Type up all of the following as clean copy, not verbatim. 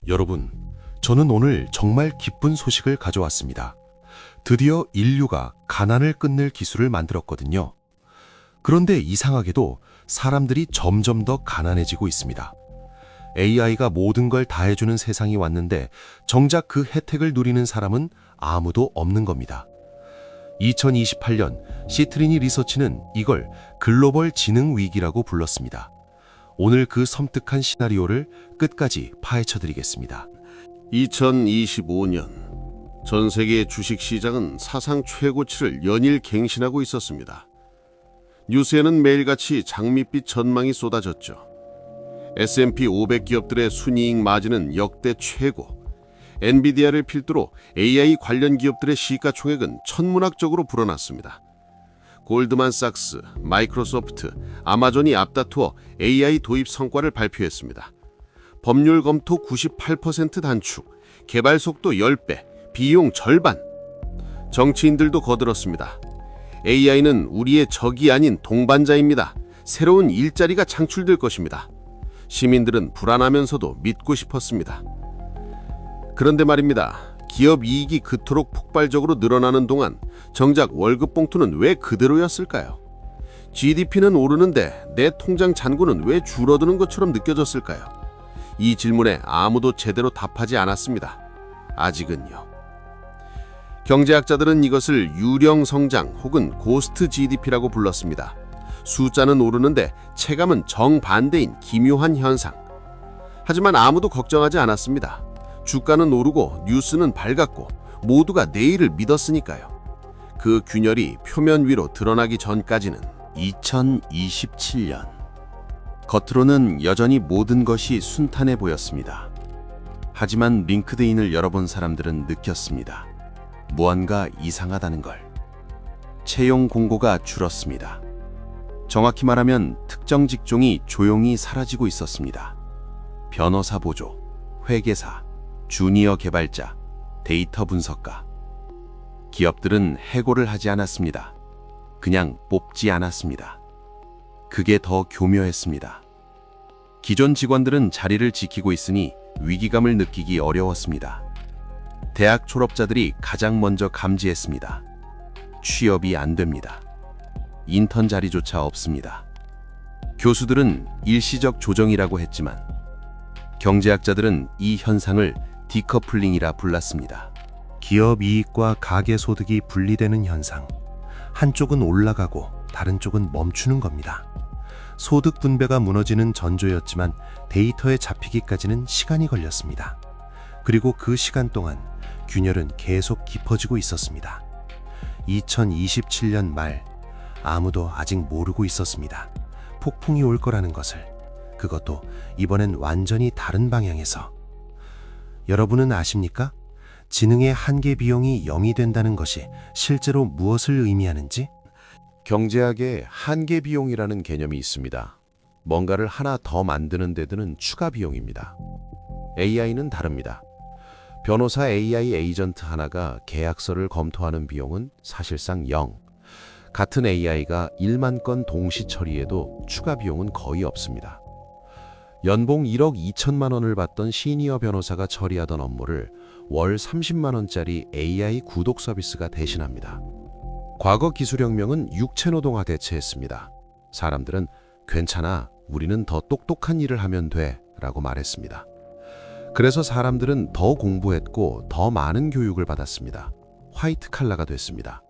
여러분, 저는 오늘 정말 기쁜 소식을 가져왔습니다. 드디어 인류가 가난을 끝낼 기술을 만들었거든요. 그런데 이상하게도 사람들이 점점 더 가난해지고 있습니다. AI가 모든 걸 다 해주는 세상이 왔는데 정작 그 혜택을 누리는 사람은 아무도 없는 겁니다. 2028년 시트리니 리서치는 이걸 글로벌 지능 위기라고 불렀습니다. 오늘 그 섬뜩한 시나리오를 끝까지 파헤쳐 드리겠습니다. 2025년 전 세계 주식시장은 사상 최고치를 연일 갱신하고 있었습니다. 뉴스에는 매일같이 장밋빛 전망이 쏟아졌죠. S&P 500 기업들의 순이익 마진은 역대 최고, 엔비디아를 필두로 AI 관련 기업들의 시가총액은 천문학적으로 불어났습니다. 골드만삭스, 마이크로소프트, 아마존이 앞다투어 AI 도입 성과를 발표했습니다. 법률 검토 98% 단축, 개발 속도 10배, 비용 절반. 정치인들도 거들었습니다. AI는 우리의 적이 아닌 동반자입니다. 새로운 일자리가 창출될 것입니다. 시민들은 불안하면서도 믿고 싶었습니다. 그런데 말입니다. 기업 이익이 그토록 폭발적으로 늘어나는 동안 정작 월급 봉투는 왜 그대로였을까요? GDP는 오르는데 내 통장 잔고는 왜 줄어드는 것처럼 느껴졌을까요? 이 질문에 아무도 제대로 답하지 않았습니다. 아직은요. 경제학자들은 이것을 유령 성장 혹은 고스트 GDP라고 불렀습니다. 숫자는 오르는데 체감은 정반대인 기묘한 현상. 하지만 아무도 걱정하지 않았습니다. 주가는 오르고 뉴스는 밝았고 모두가 내일을 믿었으니까요. 그 균열이 표면 위로 드러나기 전까지는 2027년. 겉으로는 여전히 모든 것이 순탄해 보였습니다. 하지만 링크드인을 열어본 사람들은 느꼈습니다. 무언가 이상하다는 걸. 채용 공고가 줄었습니다. 정확히 말하면 특정 직종이 조용히 사라지고 있었습니다. 변호사 보조, 회계사, 주니어 개발자, 데이터 분석가. 기업들은 해고를 하지 않았습니다. 그냥 뽑지 않았습니다. 그게 더 교묘했습니다. 기존 직원들은 자리를 지키고 있으니 위기감을 느끼기 어려웠습니다. 대학 졸업자들이 가장 먼저 감지했습니다. 취업이 안 됩니다. 인턴 자리조차 없습니다. 교수들은 일시적 조정이라고 했지만 경제학자들은 이 현상을 디커플링이라 불렀습니다. 기업 이익과 가계 소득이 분리되는 현상. 한쪽은 올라가고 다른 쪽은 멈추는 겁니다. 소득 분배가 무너지는 전조였지만 데이터에 잡히기까지는 시간이 걸렸습니다. 그리고 그 시간 동안 균열은 계속 깊어지고 있었습니다. 2027년 말, 아무도 아직 모르고 있었습니다. 폭풍이 올 거라는 것을. 그것도 이번엔 완전히 다른 방향에서. 여러분은 아십니까? 지능의 한계 비용이 0이 된다는 것이 실제로 무엇을 의미하는지? 경제학에 한계 비용이라는 개념이 있습니다. 뭔가를 하나 더 만드는 데 드는 추가 비용입니다. AI는 다릅니다. 변호사 AI 에이전트 하나가 계약서를 검토하는 비용은 사실상 0. 같은 AI가 1만 건 동시 처리해도 추가 비용은 거의 없습니다. 연봉 1억 2천만 원을 받던 시니어 변호사가 처리하던 업무를 월 30만 원짜리 AI 구독 서비스가 대신합니다. 과거 기술혁명은 육체노동화 대체했습니다. 사람들은 괜찮아, 우리는 더 똑똑한 일을 하면 돼 라고 말했습니다. 그래서 사람들은 더 공부했고 더 많은 교육을 받았습니다. 화이트 칼라가 됐습니다.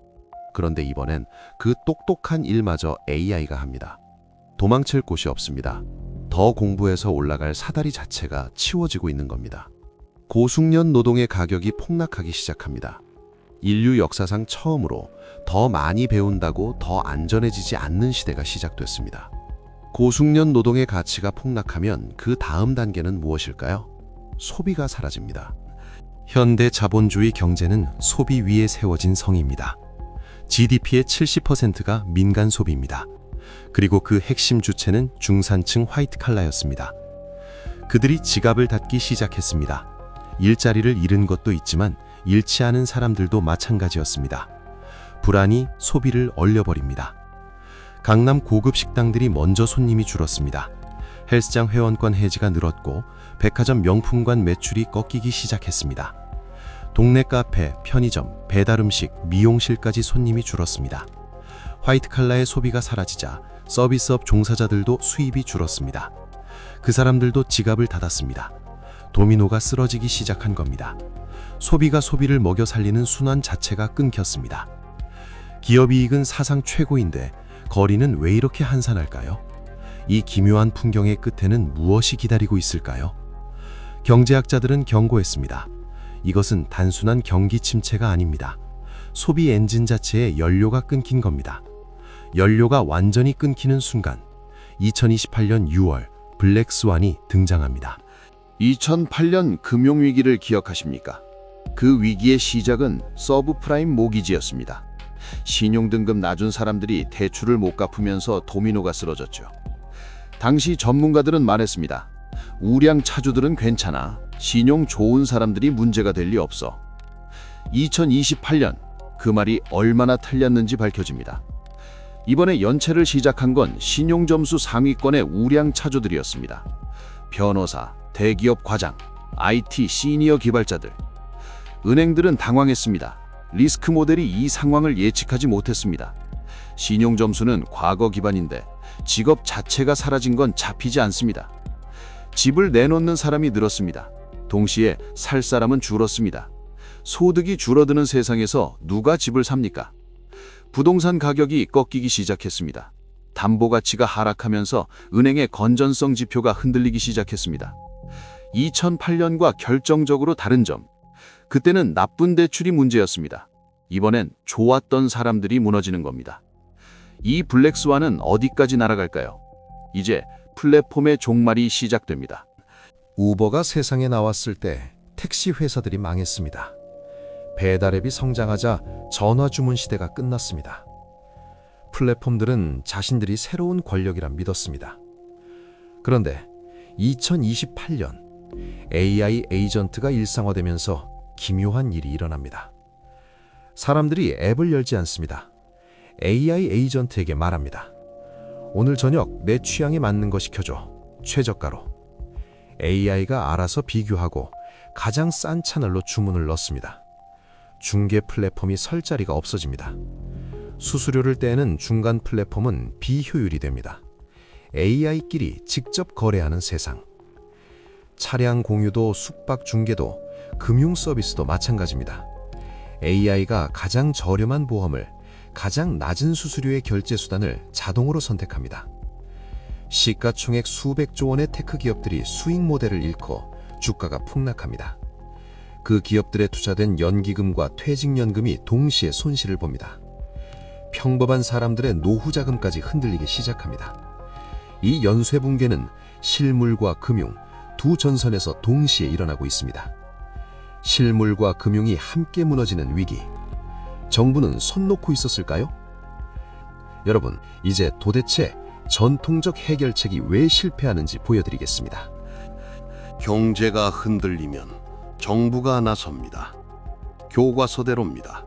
그런데 이번엔 그 똑똑한 일마저 AI가 합니다. 도망칠 곳이 없습니다. 더 공부해서 올라갈 사다리 자체가 치워지고 있는 겁니다. 고숙련 노동의 가격이 폭락하기 시작합니다. 인류 역사상 처음으로 더 많이 배운다고 더 안전해지지 않는 시대가 시작됐습니다. 고숙련 노동의 가치가 폭락하면 그 다음 단계는 무엇일까요? 소비가 사라집니다. 현대 자본주의 경제는 소비 위에 세워진 성입니다. GDP의 70%가 민간 소비입니다. 그리고 그 핵심 주체는 중산층 화이트 칼라였습니다. 그들이 지갑을 닫기 시작했습니다. 일자리를 잃은 것도 있지만 잃지 않은 사람들도 마찬가지였습니다. 불안이 소비를 얼려버립니다. 강남 고급 식당들이 먼저 손님이 줄었습니다. 헬스장 회원권 해지가 늘었고 백화점 명품관 매출이 꺾이기 시작했습니다. 동네 카페, 편의점, 배달음식, 미용실까지 손님이 줄었습니다. 화이트 칼라의 소비가 사라지자 서비스업 종사자들도 수입이 줄었습니다. 그 사람들도 지갑을 닫았습니다. 도미노가 쓰러지기 시작한 겁니다. 소비가 소비를 먹여 살리는 순환 자체가 끊겼습니다. 기업이익은 사상 최고인데 거리는 왜 이렇게 한산할까요? 이 기묘한 풍경의 끝에는 무엇이 기다리고 있을까요? 경제학자들은 경고했습니다. 이것은 단순한 경기 침체가 아닙니다. 소비 엔진 자체의 연료가 끊긴 겁니다. 연료가 완전히 끊기는 순간 2028년 6월 블랙스완이 등장합니다. 2008년 금융위기를 기억하십니까? 그 위기의 시작은 서브프라임 모기지였습니다. 신용등급 낮은 사람들이 대출을 못 갚으면서 도미노가 쓰러졌죠. 당시 전문가들은 말했습니다. 우량 차주들은 괜찮아. 신용 좋은 사람들이 문제가 될 리 없어. 2028년 그 말이 얼마나 틀렸는지 밝혀집니다. 이번에 연체를 시작한 건 신용점수 상위권의 우량 차주들이었습니다. 변호사, 대기업 과장, IT 시니어 개발자들. 은행들은 당황했습니다. 리스크 모델이 이 상황을 예측하지 못했습니다. 신용점수는 과거 기반인데 직업 자체가 사라진 건 잡히지 않습니다. 집을 내놓는 사람이 늘었습니다. 동시에 살 사람은 줄었습니다. 소득이 줄어드는 세상에서 누가 집을 삽니까? 부동산 가격이 꺾이기 시작했습니다. 담보 가치가 하락하면서 은행의 건전성 지표가 흔들리기 시작했습니다. 2008년과 결정적으로 다른 점. 그때는 나쁜 대출이 문제였습니다. 이번엔 좋았던 사람들이 무너지는 겁니다. 이 블랙스완은 어디까지 날아갈까요? 이제 플랫폼의 종말이 시작됩니다. 우버가 세상에 나왔을 때 택시 회사들이 망했습니다. 배달앱이 성장하자 전화 주문 시대가 끝났습니다. 플랫폼들은 자신들이 새로운 권력이라 믿었습니다. 그런데 2028년 AI 에이전트가 일상화되면서 기묘한 일이 일어납니다. 사람들이 앱을 열지 않습니다. AI 에이전트에게 말합니다. 오늘 저녁 내 취향에 맞는 거 시켜줘. 최저가로. AI가 알아서 비교하고 가장 싼 채널로 주문을 넣습니다. 중개 플랫폼이 설 자리가 없어집니다. 수수료를 떼는 중간 플랫폼은 비효율이 됩니다. AI끼리 직접 거래하는 세상. 차량 공유도 숙박 중개도 금융 서비스도 마찬가지입니다. AI가 가장 저렴한 보험을 가장 낮은 수수료의 결제 수단을 자동으로 선택합니다. 시가총액 수백조 원의 테크 기업들이 수익 모델을 잃고 주가가 폭락합니다. 그 기업들에 투자된 연기금과 퇴직연금이 동시에 손실을 봅니다. 평범한 사람들의 노후 자금까지 흔들리기 시작합니다. 이 연쇄 붕괴는 실물과 금융 두 전선에서 동시에 일어나고 있습니다. 실물과 금융이 함께 무너지는 위기. 정부는 손 놓고 있었을까요? 여러분, 이제 도대체 전통적 해결책이 왜 실패하는지 보여드리겠습니다. 경제가 흔들리면 정부가 나섭니다. 교과서대로입니다.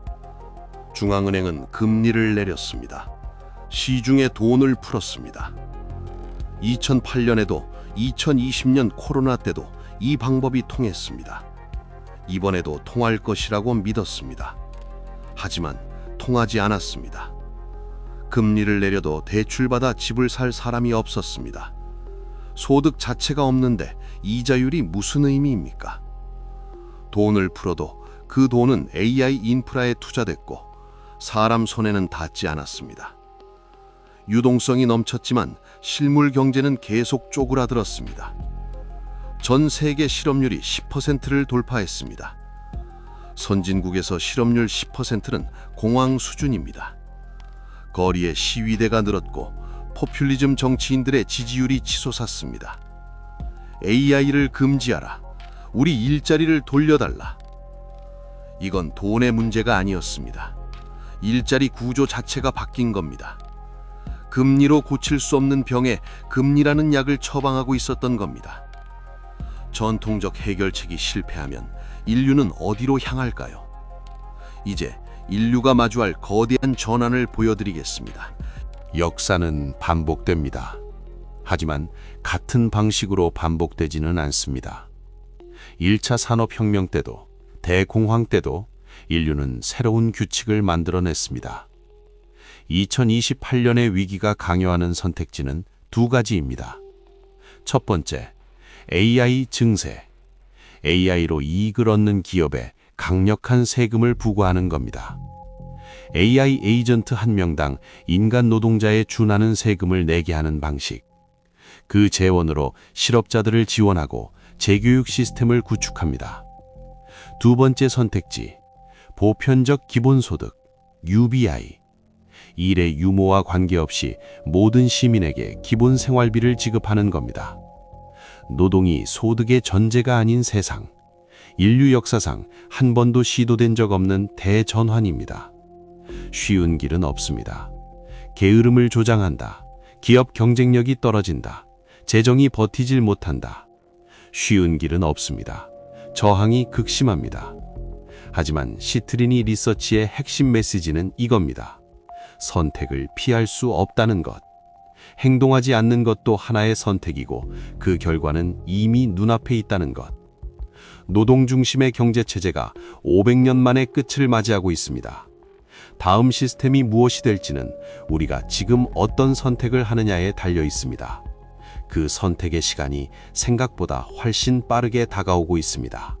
중앙은행은 금리를 내렸습니다. 시중에 돈을 풀었습니다. 2008년에도 2020년 코로나 때도 이 방법이 통했습니다. 이번에도 통할 것이라고 믿었습니다. 하지만 통하지 않았습니다. 금리를 내려도 대출받아 집을 살 사람이 없었습니다. 소득 자체가 없는데 이자율이 무슨 의미입니까? 돈을 풀어도 그 돈은 AI 인프라에 투자됐고 사람 손에는 닿지 않았습니다. 유동성이 넘쳤지만 실물 경제는 계속 쪼그라들었습니다. 전 세계 실업률이 10%를 돌파했습니다. 선진국에서 실업률 10%는 공황 수준입니다. 거리에 시위대가 늘었고 포퓰리즘 정치인들의 지지율이 치솟았습니다. AI를 금지하라. 우리 일자리를 돌려달라. 이건 돈의 문제가 아니었습니다. 일자리 구조 자체가 바뀐 겁니다. 금리로 고칠 수 없는 병에 금리라는 약을 처방하고 있었던 겁니다. 전통적 해결책이 실패하면 인류는 어디로 향할까요? 이제 인류가 마주할 거대한 전환을 보여드리겠습니다. 역사는 반복됩니다. 하지만 같은 방식으로 반복되지는 않습니다. 1차 산업혁명 때도 대공황 때도 인류는 새로운 규칙을 만들어냈습니다. 2028년의 위기가 강요하는 선택지는 두 가지입니다. 첫 번째, AI 증세. AI로 이익을 얻는 기업에 강력한 세금을 부과하는 겁니다. AI 에이전트 한 명당 인간 노동자에 준하는 세금을 내게 하는 방식. 그 재원으로 실업자들을 지원하고 재교육 시스템을 구축합니다. 두 번째 선택지, 보편적 기본소득, UBI. 일의 유무와 관계없이 모든 시민에게 기본 생활비를 지급하는 겁니다. 노동이 소득의 전제가 아닌 세상. 인류 역사상 한 번도 시도된 적 없는 대전환입니다. 쉬운 길은 없습니다. 게으름을 조장한다. 기업 경쟁력이 떨어진다. 재정이 버티질 못한다. 쉬운 길은 없습니다. 저항이 극심합니다. 하지만 시트리니 리서치의 핵심 메시지는 이겁니다. 선택을 피할 수 없다는 것. 행동하지 않는 것도 하나의 선택이고 그 결과는 이미 눈앞에 있다는 것. 노동 중심의 경제체제가 500년 만에 끝을 맞이하고 있습니다. 다음 시스템이 무엇이 될지는 우리가 지금 어떤 선택을 하느냐에 달려 있습니다. 그 선택의 시간이 생각보다 훨씬 빠르게 다가오고 있습니다.